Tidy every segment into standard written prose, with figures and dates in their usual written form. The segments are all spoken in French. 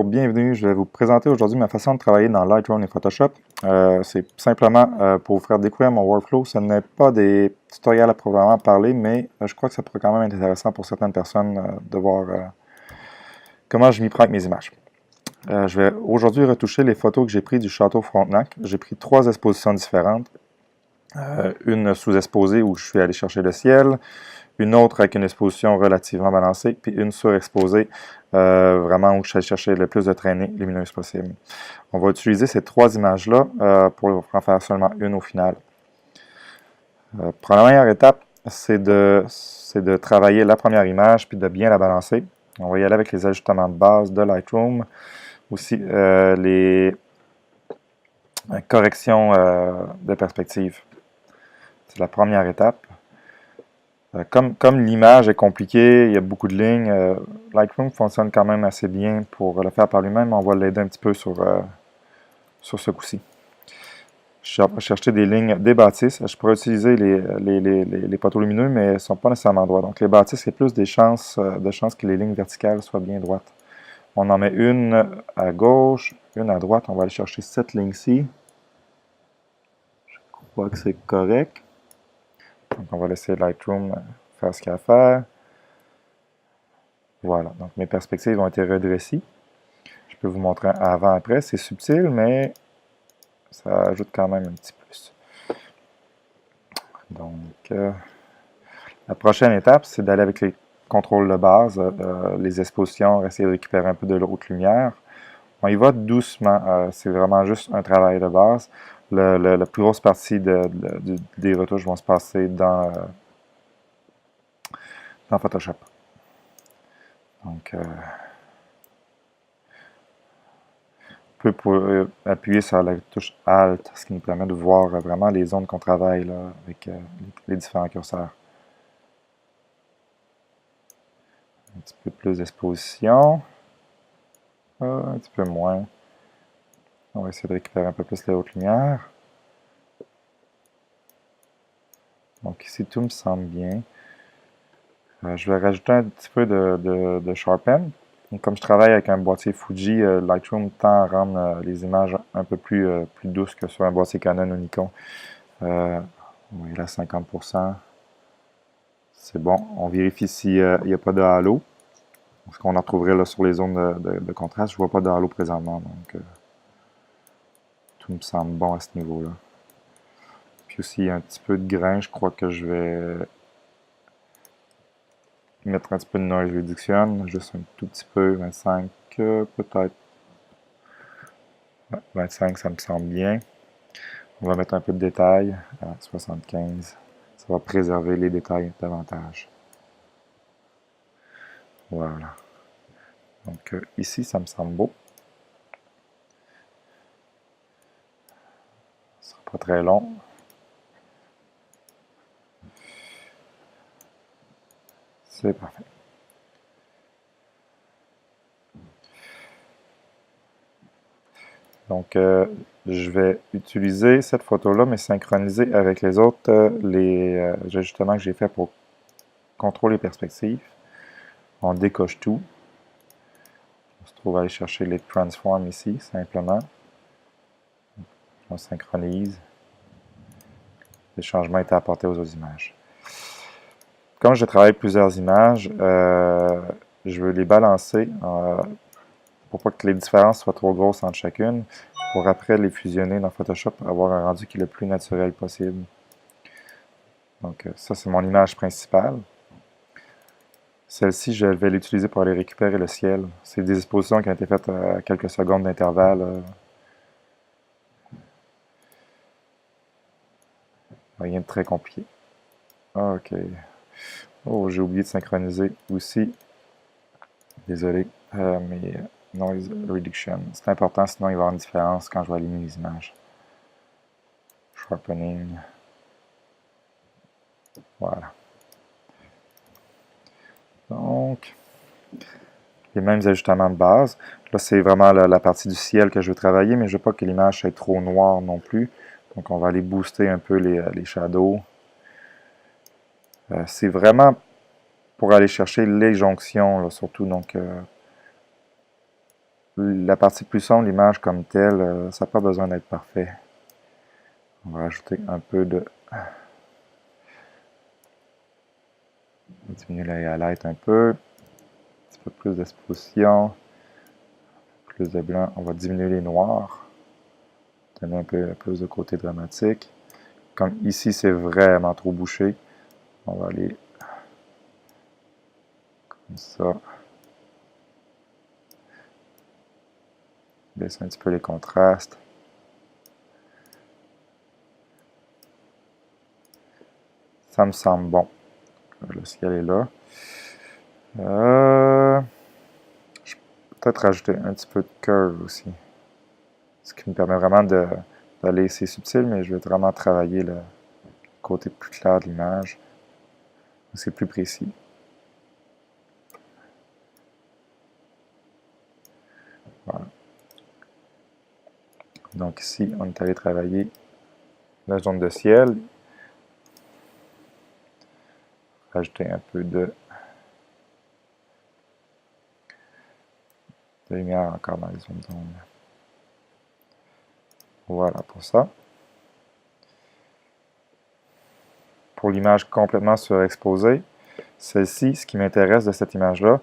Bienvenue, je vais vous présenter aujourd'hui ma façon de travailler dans Lightroom et Photoshop. C'est simplement pour vous faire découvrir mon workflow. Ce n'est pas des tutoriels à proprement parler, mais je crois que ça pourrait quand même être intéressant pour certaines personnes de voir comment je m'y prends avec mes images. Je vais aujourd'hui retoucher les photos que j'ai prises du château Frontenac. J'ai pris 3 expositions différentes. Une sous-exposée où je suis allé chercher le ciel, une autre avec une exposition relativement balancée, puis une surexposée, vraiment où je suis allé chercher le plus de traînées lumineuses possible. On va utiliser ces 3 images-là pour en faire seulement une au final. Pour la première étape, c'est de travailler la première image, puis de bien la balancer. On va y aller avec les ajustements de base de Lightroom, aussi les corrections de perspective. C'est la première étape. Comme l'image est compliquée, il y a beaucoup de lignes, Lightroom fonctionne quand même assez bien pour le faire par lui-même. On va l'aider un petit peu sur ce coup-ci. Je vais chercher des lignes, des bâtisses. Je pourrais utiliser les poteaux lumineux, mais elles ne sont pas nécessairement droites. Donc les bâtisses, c'est plus des chances, de chances que les lignes verticales soient bien droites. On en met une à gauche, une à droite. On va aller chercher cette ligne-ci. Je crois que c'est correct. Donc on va laisser Lightroom faire ce qu'il a à faire. Voilà, donc mes perspectives ont été redressées. Je peux vous montrer un avant-après. C'est subtil, mais ça ajoute quand même un petit plus. Donc, la prochaine étape, c'est d'aller avec les contrôles de base, les expositions, essayer de récupérer un peu de l'autre lumière. On y va doucement. C'est vraiment juste un travail de base. La plus grosse partie des retouches vont se passer dans Photoshop. Donc, on peut appuyer sur la touche Alt, ce qui nous permet de voir vraiment les zones qu'on travaille là, avec les différents curseurs. Un petit peu plus d'exposition. Un petit peu moins. On va essayer de récupérer un peu plus les hautes lumières. Donc ici, tout me semble bien. Je vais rajouter un petit peu de Sharpen. Et comme je travaille avec un boîtier Fuji, Lightroom tend à rendre les images un peu plus douces que sur un boîtier Canon ou Nikon. On va y aller à 50%. C'est bon. On vérifie s'il n'y a pas de halo. Ce qu'on en trouverait là, sur les zones de contraste. Je ne vois pas de halo présentement. Donc, tout me semble bon à ce niveau-là. Puis aussi, il y a un petit peu de grain. Je crois que je vais mettre un petit peu de noise reduction. Juste un tout petit peu. 25 peut-être. Ouais, 25, ça me semble bien. On va mettre un peu de détail à 75. Ça va préserver les détails davantage. Voilà. Donc ici, ça me semble beau. Ce sera pas très long. C'est parfait. Donc, je vais utiliser cette photo-là, mais synchroniser avec les autres, les ajustements que j'ai fait pour contrôler les perspectives. On décoche tout. On se trouve à aller chercher les transforms ici, simplement. On synchronise. Les changements étaient apportés aux autres images. Comme je travaille plusieurs images, je veux les balancer pour pas que les différences soient trop grosses entre chacune, pour après les fusionner dans Photoshop pour avoir un rendu qui est le plus naturel possible. Donc ça, c'est mon image principale. Celle-ci, je vais l'utiliser pour aller récupérer le ciel. C'est des expositions qui ont été faites à quelques secondes d'intervalle. Rien de très compliqué. OK. Oh, j'ai oublié de synchroniser aussi. Désolé. Mais noise reduction. C'est important, sinon il va y avoir une différence quand je vais aligner les images. Sharpening. Voilà. Donc, les mêmes ajustements de base. Là, c'est vraiment la partie du ciel que je veux travailler, mais je ne veux pas que l'image soit trop noire non plus. Donc, on va aller booster un peu les shadows. C'est vraiment pour aller chercher les jonctions, là, surtout. Donc, la partie plus sombre, l'image comme telle, ça n'a pas besoin d'être parfait. On va rajouter un peu de... diminuer les highlights un peu. Un petit peu plus d'exposition. Plus de blanc. On va diminuer les noirs. Donner un peu plus de côté dramatique. Comme ici, c'est vraiment trop bouché. On va aller comme ça. Baisser un petit peu les contrastes. Ça me semble bon. Le ciel est là. Je vais peut-être rajouter un petit peu de curve aussi. Ce qui me permet vraiment d'aller, c'est subtil, mais je vais vraiment travailler le côté plus clair de l'image. C'est plus précis. Voilà. Donc ici, on est allé travailler la zone de ciel. Rajouter un peu de lumière encore dans les zones d'ombre. Voilà pour ça. Pour l'image complètement surexposée, celle-ci, ce qui m'intéresse de cette image-là,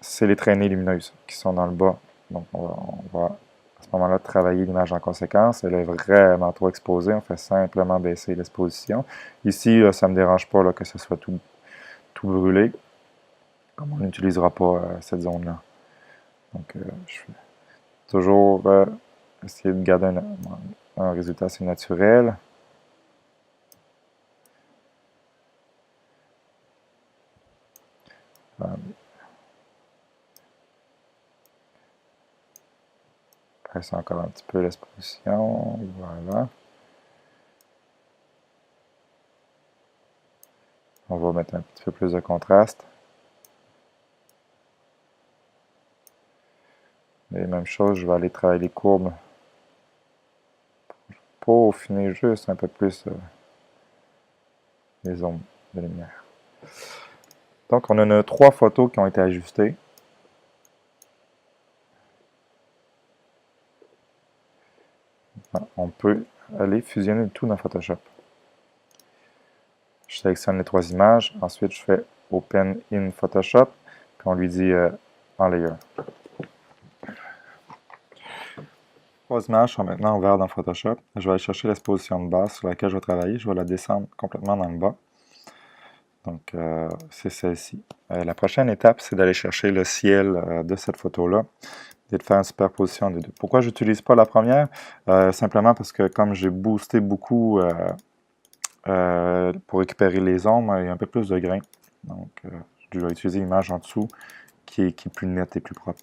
c'est les traînées lumineuses qui sont dans le bas. Donc on va à ce moment-là travailler l'image en conséquence. Elle est vraiment trop exposée, on fait simplement baisser l'exposition. Ici, ça ne me dérange pas là, que ce soit tout brûlé, comme on n'utilisera pas cette zone-là. Donc je vais toujours essayer de garder un résultat assez naturel. Baisse encore un petit peu l'exposition. Voilà. On va mettre un petit peu plus de contraste. Et même chose, je vais aller travailler les courbes pour peaufiner juste un peu plus les ombres de lumière. Donc, on en a 3 photos qui ont été ajustées. On peut aller fusionner tout dans Photoshop. Je sélectionne les 3 images. Ensuite, je fais Open in Photoshop. Puis on lui dit en Layer. 3 images sont maintenant ouvertes dans Photoshop. Je vais aller chercher l'exposition de base sur laquelle je vais travailler. Je vais la descendre complètement dans le bas. Donc, c'est celle-ci. La prochaine étape, c'est d'aller chercher le ciel de cette photo-là et de faire une superposition des deux. Pourquoi je n'utilise pas la première? Simplement parce que comme j'ai boosté beaucoup pour récupérer les ombres, il y a un peu plus de grains. Donc, je vais utiliser l'image en dessous qui est plus nette et plus propre.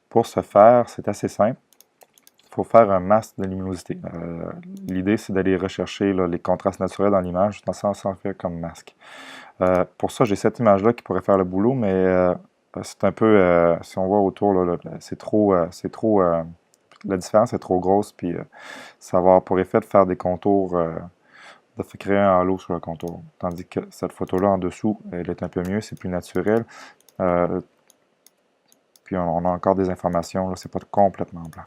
Pour ce faire, c'est assez simple. Il faut faire un masque de luminosité. L'idée, c'est d'aller rechercher là, les contrastes naturels dans l'image sans faire comme masque. Pour ça, j'ai cette image-là qui pourrait faire le boulot, mais c'est un peu, si on voit autour, c'est trop, la différence est trop grosse, puis ça va avoir pour effet de faire des contours, de créer un halo sur le contour. Tandis que cette photo-là en dessous, elle est un peu mieux, c'est plus naturel. Puis on a encore des informations, là, c'est pas complètement blanc.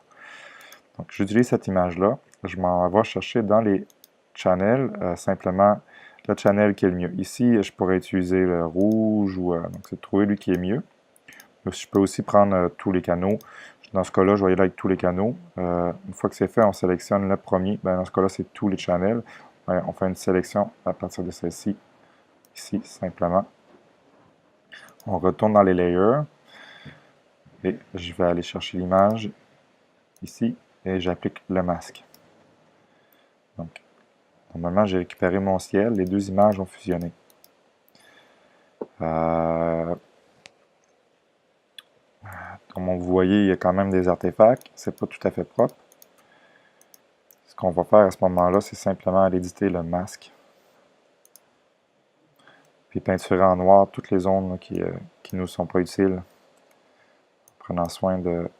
Donc, j'utilise cette image-là. Je m'en vais chercher dans les channels, simplement le channel qui est le mieux. Ici, je pourrais utiliser le rouge, ou donc c'est de trouver lui qui est mieux. Je peux aussi prendre tous les canaux. Dans ce cas-là, je vais y aller avec tous les canaux. Une fois que c'est fait, on sélectionne le premier. Ben, dans ce cas-là, c'est tous les channels. On fait une sélection à partir de celle-ci. Ici, simplement. On retourne dans les layers. Et je vais aller chercher l'image ici. Et j'applique le masque. Donc, normalement, j'ai récupéré mon ciel. Les 2 images ont fusionné. Comme vous voyez, il y a quand même des artefacts. C'est pas tout à fait propre. Ce qu'on va faire à ce moment-là, c'est simplement aller éditer le masque. Puis peinturer en noir toutes les zones là, qui ne nous sont pas utiles. En prenant soin de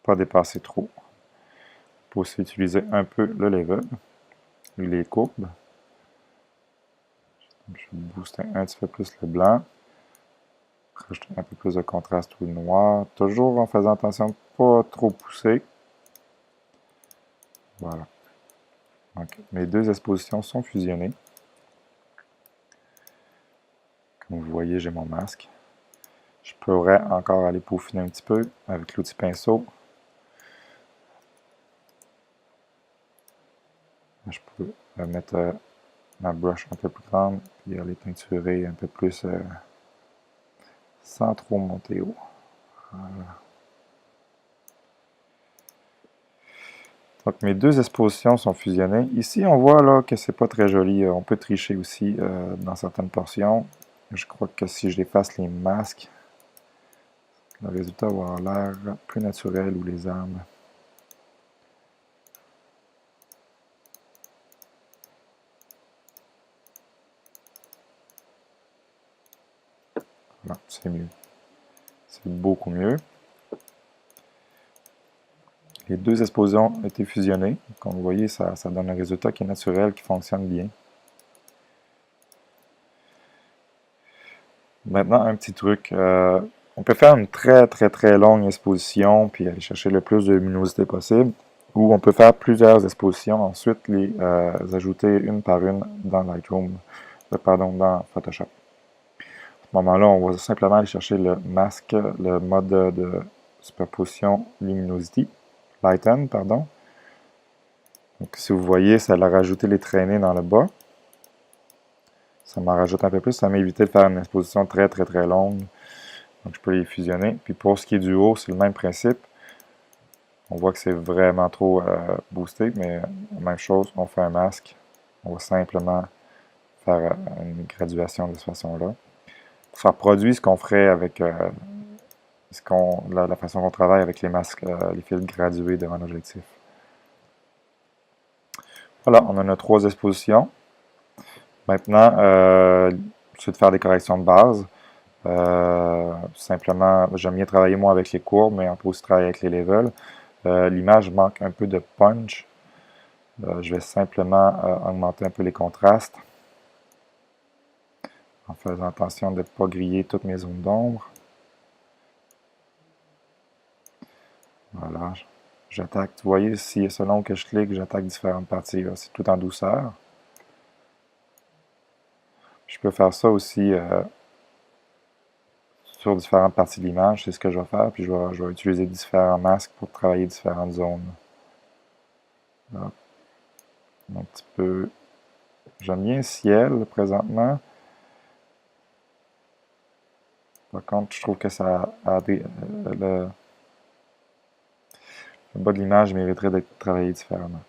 pas dépasser trop. On peut aussi utiliser un peu le level, les courbes. Je vais booster un petit peu plus le blanc. Rajouter un peu plus de contraste ou de noir, toujours en faisant attention de ne pas trop pousser. Voilà. Donc, mes deux expositions sont fusionnées. Comme vous voyez, j'ai mon masque. Je pourrais encore aller peaufiner un petit peu avec l'outil pinceau. Je peux mettre ma brush un peu plus grande et aller teinturer un peu plus sans trop monter haut. Voilà. Donc mes deux expositions sont fusionnées. Ici, on voit là que c'est pas très joli. On peut tricher aussi dans certaines portions. Je crois que si je efface les masques, le résultat va avoir l'air plus naturel ou les armes. Voilà, c'est mieux. C'est beaucoup mieux. Les deux expositions ont été fusionnées. Comme vous voyez, ça donne un résultat qui est naturel, qui fonctionne bien. Maintenant, un petit truc. On peut faire une très longue exposition, puis aller chercher le plus de luminosité possible. Ou on peut faire plusieurs expositions, ensuite les ajouter une par une dans Lightroom, dans Photoshop. À ce moment-là, on va simplement aller chercher le masque, le mode de superposition Luminosity, Lighten, pardon. Donc, si vous voyez, ça a rajouté les traînées dans le bas. Ça m'en rajoute un peu plus, ça m'a évité de faire une exposition très longue. Donc, je peux les fusionner. Puis pour ce qui est du haut, c'est le même principe. On voit que c'est vraiment trop boosté, mais même chose, on fait un masque. On va simplement faire une graduation de cette façon-là. Pour faire produire ce qu'on ferait avec la façon qu'on travaille avec les masques, les fils gradués devant l'objectif. Voilà, on a nos trois expositions. Maintenant, c'est de faire des corrections de base. Simplement, j'aime bien travailler moi avec les courbes, mais on peut aussi travailler avec les levels. L'image manque un peu de punch. Je vais simplement augmenter un peu les contrastes en faisant attention de ne pas griller toutes mes zones d'ombre. Voilà, j'attaque. Vous voyez, si selon que je clique, j'attaque différentes parties. C'est tout en douceur. Je peux faire ça aussi sur différentes parties de l'image. C'est ce que je vais faire. Puis je vais utiliser différents masques pour travailler différentes zones. Là. Un petit peu. J'aime bien le ciel présentement. Par contre, je trouve que ça a le bas de l'image mériterait d'être travaillé différemment.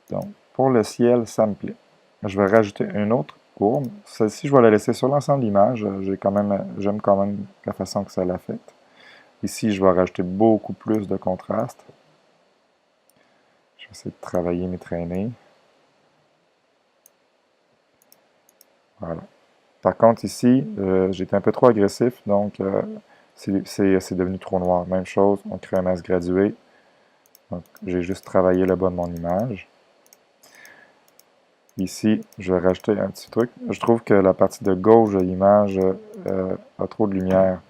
Donc, pour le ciel, ça me plaît. Je vais rajouter une autre courbe. Celle-ci, je vais la laisser sur l'ensemble de l'image. J'aime quand même la façon que ça l'a faite. Ici, je vais rajouter beaucoup plus de contraste. Je vais essayer de travailler mes traînées. Voilà. Par contre, ici, j'étais un peu trop agressif, donc c'est devenu trop noir. Même chose, on crée un masque gradué. Donc, j'ai juste travaillé le bas de mon image. Ici, je vais rajouter un petit truc. Je trouve que la partie de gauche de l'image a trop de lumière.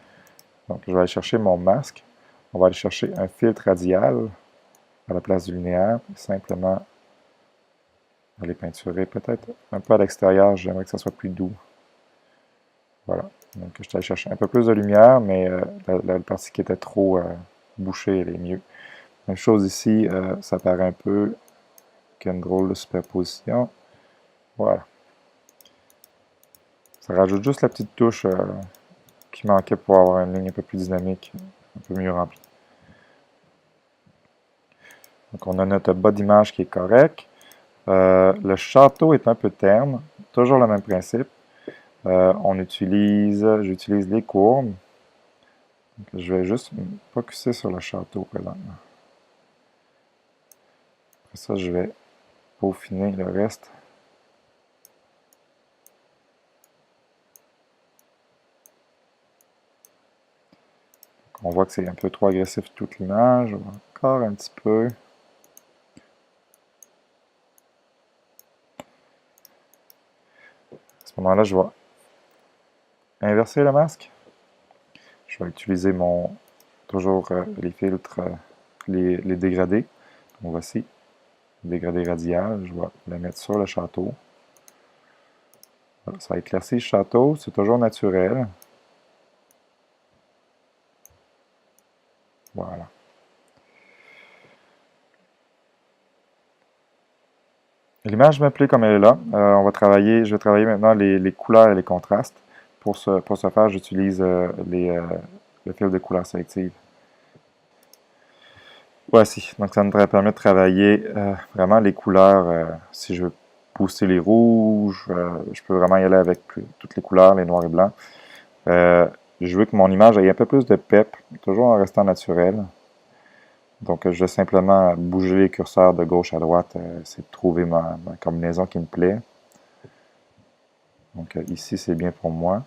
Donc, je vais aller chercher mon masque. On va aller chercher un filtre radial à la place du linéaire. Simplement aller peinturer peut-être un peu à l'extérieur. J'aimerais que ça soit plus doux. Voilà. Donc, je vais aller chercher un peu plus de lumière, mais la partie qui était trop bouchée, elle est mieux. Même chose ici, ça paraît un peu qu'il y a une drôle de superposition. Voilà. Ça rajoute juste la petite touche qui manquait pour avoir une ligne un peu plus dynamique, un peu mieux remplie. Donc on a notre bas d'image qui est correct. Le château est un peu terne, toujours le même principe. J'utilise les courbes. Donc, je vais juste me focusser sur le château présentement. Après ça, je vais peaufiner le reste. On voit que c'est un peu trop agressif toute l'image. Encore un petit peu. À ce moment-là, je vais inverser le masque. Je vais utiliser toujours les filtres, les dégradés. Donc voici, dégradé radial. Je vais le mettre sur le château. Voilà, ça éclaircit le château, c'est toujours naturel. Voilà. L'image me plaît comme elle est là. Je vais travailler maintenant les couleurs et les contrastes. Pour ce faire, j'utilise le fil de couleur sélective. Voici, donc ça me permet de travailler vraiment les couleurs. Si je veux booster les rouges, je peux vraiment y aller avec toutes les couleurs, les noirs et blancs. Je veux que mon image ait un peu plus de pep, toujours en restant naturel. Donc je vais simplement bouger les curseurs de gauche à droite, c'est de trouver ma combinaison qui me plaît. Donc ici c'est bien pour moi.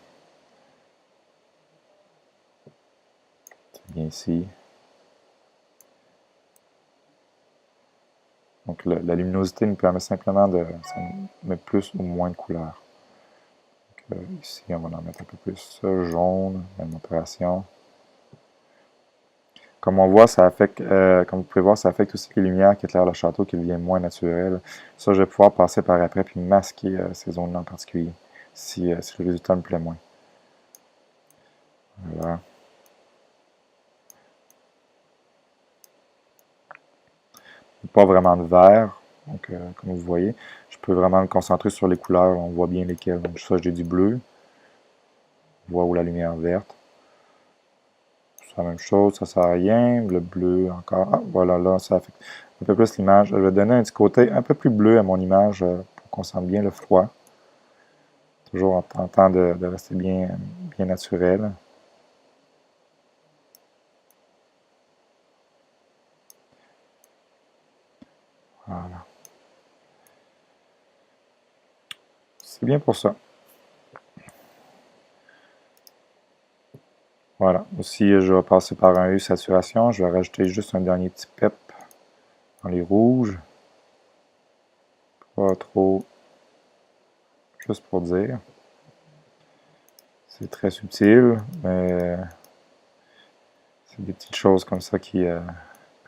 C'est bien ici. Donc la luminosité nous permet simplement de mettre plus ou moins de couleurs. Ici, on va en mettre un peu plus jaune, même opération. Comme on voit, ça affecte, comme vous pouvez voir, ça affecte aussi les lumières qui éclairent le château, qui deviennent moins naturelles. Ça, je vais pouvoir passer par après puis masquer ces zones-là en particulier, si le résultat me plaît moins. Voilà. Pas vraiment de vert, donc comme vous voyez, je peux vraiment me concentrer sur les couleurs, on voit bien lesquelles. Donc ça, j'ai du bleu, on voit où la lumière verte. C'est la même chose, ça sert à rien. Le bleu encore. Ah, voilà, là, ça affecte un peu plus l'image. Je vais donner un petit côté un peu plus bleu à mon image pour qu'on sente bien le froid. Toujours en tentant de rester bien naturel. Voilà. C'est bien pour ça. Voilà. Aussi, je vais passer par un U saturation. Je vais rajouter juste un dernier petit pep dans les rouges. Pas trop. Juste pour dire. C'est très subtil, mais c'est des petites choses comme ça qui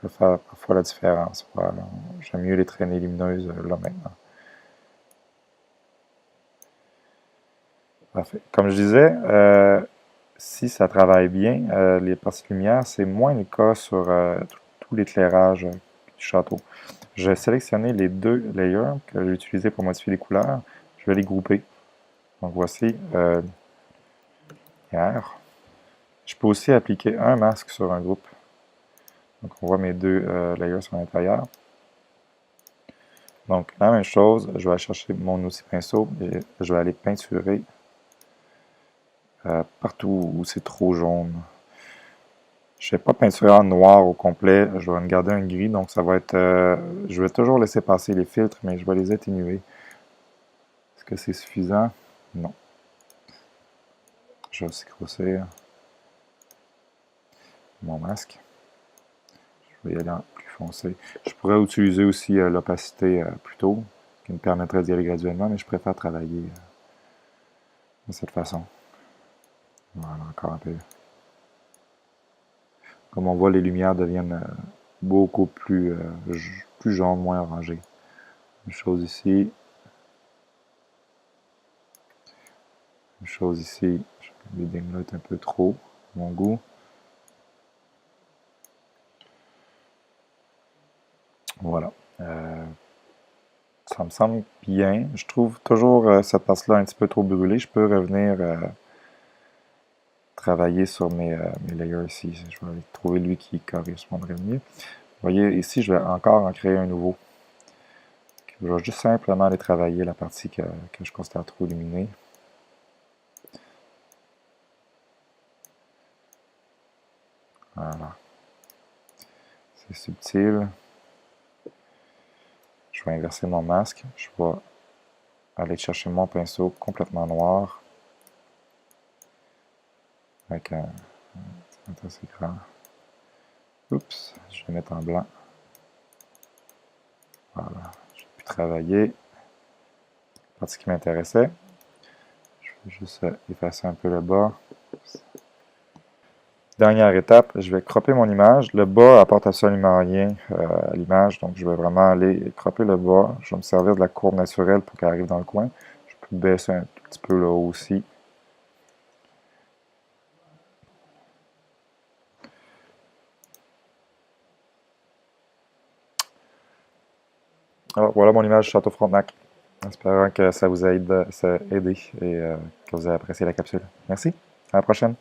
peuvent faire parfois la différence. Voilà. J'aime mieux les traînées lumineuses là maintenant. Parfait. Comme je disais, si ça travaille bien, les parties de lumière, c'est moins le cas sur tout l'éclairage du château. Je vais sélectionner les deux layers que j'ai utilisés pour modifier les couleurs. Je vais les grouper. Donc voici lumière. Je peux aussi appliquer un masque sur un groupe. Donc on voit mes deux layers sur l'intérieur. Donc la même chose, je vais aller chercher mon outil pinceau et je vais aller peinturer partout où c'est trop jaune. Je ne vais pas peinturer en noir au complet, je vais me garder un gris, donc ça va être... je vais toujours laisser passer les filtres, mais je vais les atténuer. Est-ce que c'est suffisant? Non. Je vais aussi grossir mon masque. Je vais y aller en plus foncé. Je pourrais utiliser aussi l'opacité plus tôt, qui me permettrait d'y aller graduellement, mais je préfère travailler de cette façon. Voilà, encore un peu. Comme on voit, les lumières deviennent beaucoup plus jaunes, moins orangées. Une chose ici. Une chose ici. Le dim là est un peu trop, à mon goût. Voilà. Ça me semble bien. Je trouve toujours cette partie-là un petit peu trop brûlée. Je peux revenir travailler sur mes layers ici. Je vais aller trouver lui qui correspondrait mieux. Vous voyez, ici, je vais encore en créer un nouveau. Je vais juste simplement aller travailler la partie que je considère trop illuminée. Voilà. C'est subtil. Je vais inverser mon masque. Je vais aller chercher mon pinceau complètement noir. Avec un assez grand. Oups, je vais mettre en blanc. Voilà, j'ai pu travailler. La partie qui m'intéressait. Je Je vais juste effacer un peu le bas. Dernière étape, je vais cropper mon image. Le bas apporte absolument rien à l'image, donc je vais vraiment aller cropper le bas. Je vais me servir de la courbe naturelle pour qu'elle arrive dans le coin. Je peux baisser un tout petit peu là aussi. Alors, voilà mon image Château Frontenac. Espérant que ça vous a aidé et que vous avez apprécié la capsule. Merci, à la prochaine.